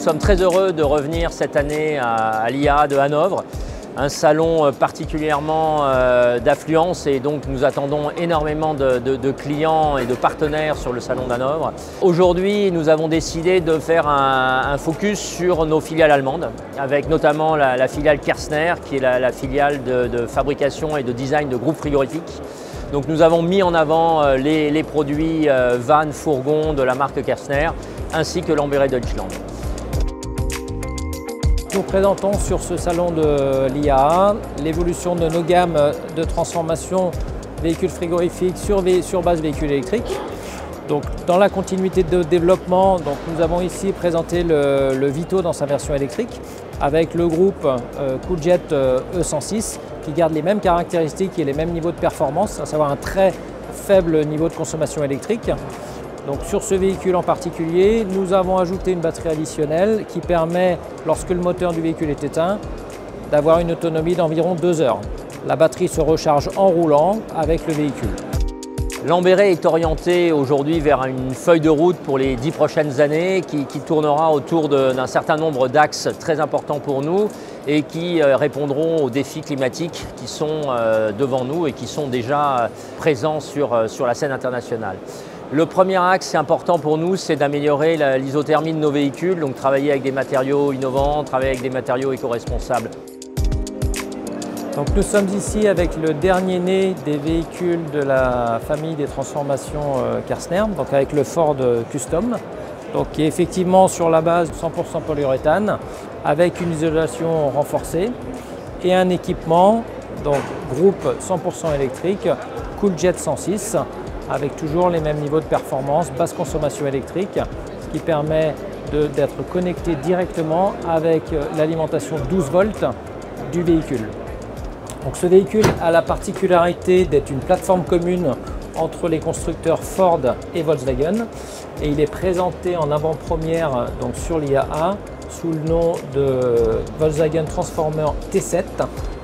sommes très heureux de revenir cette année à l'IAA de Hanovre, un salon particulièrement d'affluence et donc nous attendons énormément de clients et de partenaires sur le salon d'Hanovre. Aujourd'hui, nous avons décidé de faire un focus sur nos filiales allemandes, avec notamment la filiale Kersner, qui est la filiale de fabrication et de design de groupes frigorifiques. Donc nous avons mis en avant les produits vannes, fourgons de la marque Kersner, ainsi que Lamberet Deutschland. Nous présentons sur ce salon de l'IAA l'évolution de nos gammes de transformation véhicules frigorifiques sur base véhicules électriques. Donc, dans la continuité de développement, nous avons ici présenté le Vito dans sa version électrique avec le groupe Cooljet E106 qui garde les mêmes caractéristiques et les mêmes niveaux de performance, à savoir un très faible niveau de consommation électrique. Donc, sur ce véhicule en particulier, nous avons ajouté une batterie additionnelle qui permet, lorsque le moteur du véhicule est éteint, d'avoir une autonomie d'environ 2 heures. La batterie se recharge en roulant avec le véhicule. Lamberet est orienté aujourd'hui vers une feuille de route pour les 10 prochaines années qui tournera autour d'un certain nombre d'axes très importants pour nous et qui répondront aux défis climatiques qui sont devant nous et qui sont déjà présents sur la scène internationale. Le premier axe important pour nous, c'est d'améliorer l'isothermie de nos véhicules, donc travailler avec des matériaux innovants, travailler avec des matériaux éco-responsables. Donc nous sommes ici avec le dernier né des véhicules de la famille des transformations Kersner, donc avec le Ford Custom, donc qui est effectivement sur la base 100% polyuréthane, avec une isolation renforcée et un équipement, donc groupe 100% électrique, Cooljet 106, avec toujours les mêmes niveaux de performance, basse consommation électrique, ce qui permet d'être connecté directement avec l'alimentation 12 volts du véhicule. Donc ce véhicule a la particularité d'être une plateforme commune entre les constructeurs Ford et Volkswagen et il est présenté en avant-première sur l'IAA sous le nom de Volkswagen Transformer T7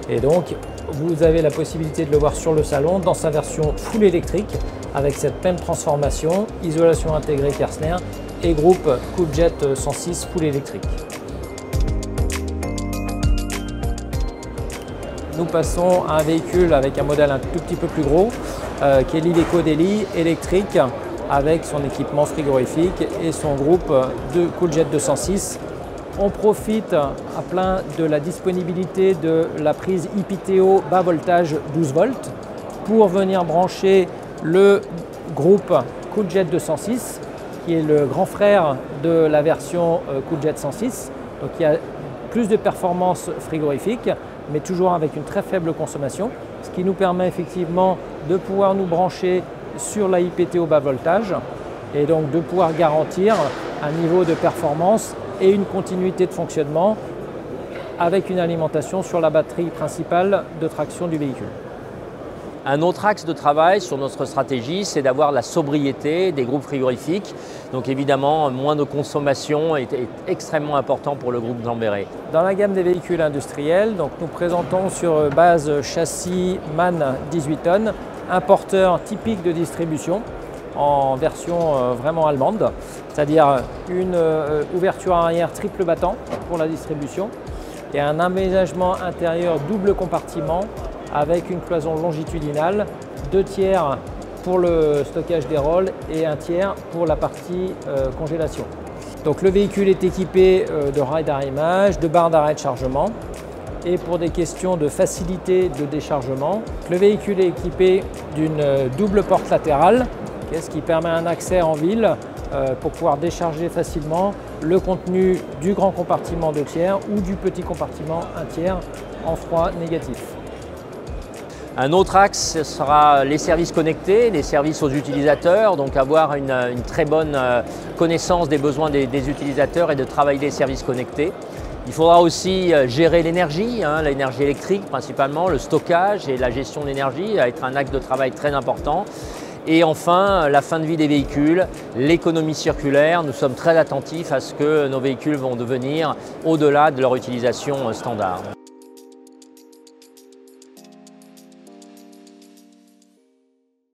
et donc vous avez la possibilité de le voir sur le salon dans sa version full électrique avec cette même transformation, isolation intégrée Kersner et groupe Cooljet 106 full électrique. Nous passons à un véhicule avec un modèle un tout petit peu plus gros qui est l'Iveco Daily électrique avec son équipement frigorifique et son groupe de Cooljet 206. On profite à plein de la disponibilité de la prise IPTO bas voltage 12 volts pour venir brancher le groupe Cooljet 206 qui est le grand frère de la version Cooljet 106. Donc il y a plus de performance frigorifique mais toujours avec une très faible consommation, ce qui nous permet effectivement de pouvoir nous brancher sur la IPTO bas voltage et donc de pouvoir garantir un niveau de performance et une continuité de fonctionnement avec une alimentation sur la batterie principale de traction du véhicule. Un autre axe de travail sur notre stratégie, c'est d'avoir la sobriété des groupes frigorifiques. Donc évidemment, moins de consommation est extrêmement important pour le groupe Lamberet. Dans la gamme des véhicules industriels, nous présentons sur base châssis MAN 18 tonnes un porteur typique de distribution en version vraiment allemande, c'est-à-dire une ouverture arrière triple battant pour la distribution et un aménagement intérieur double compartiment avec une cloison longitudinale, 2 tiers pour le stockage des rôles et 1 tiers pour la partie congélation. Donc le véhicule est équipé de rails d'arrimage, de barres d'arrêt de chargement et pour des questions de facilité de déchargement, le véhicule est équipé d'une double porte latérale, ce qui permet un accès en ville pour pouvoir décharger facilement le contenu du grand compartiment 2 tiers ou du petit compartiment 1 tiers en froid négatif. Un autre axe, ce sera les services connectés, les services aux utilisateurs, donc avoir une très bonne connaissance des besoins des utilisateurs et de travailler les services connectés. Il faudra aussi gérer l'énergie, l'énergie électrique principalement, le stockage et la gestion de l'énergie va être un axe de travail très important. Et enfin, la fin de vie des véhicules, l'économie circulaire. Nous sommes très attentifs à ce que nos véhicules vont devenir au-delà de leur utilisation standard.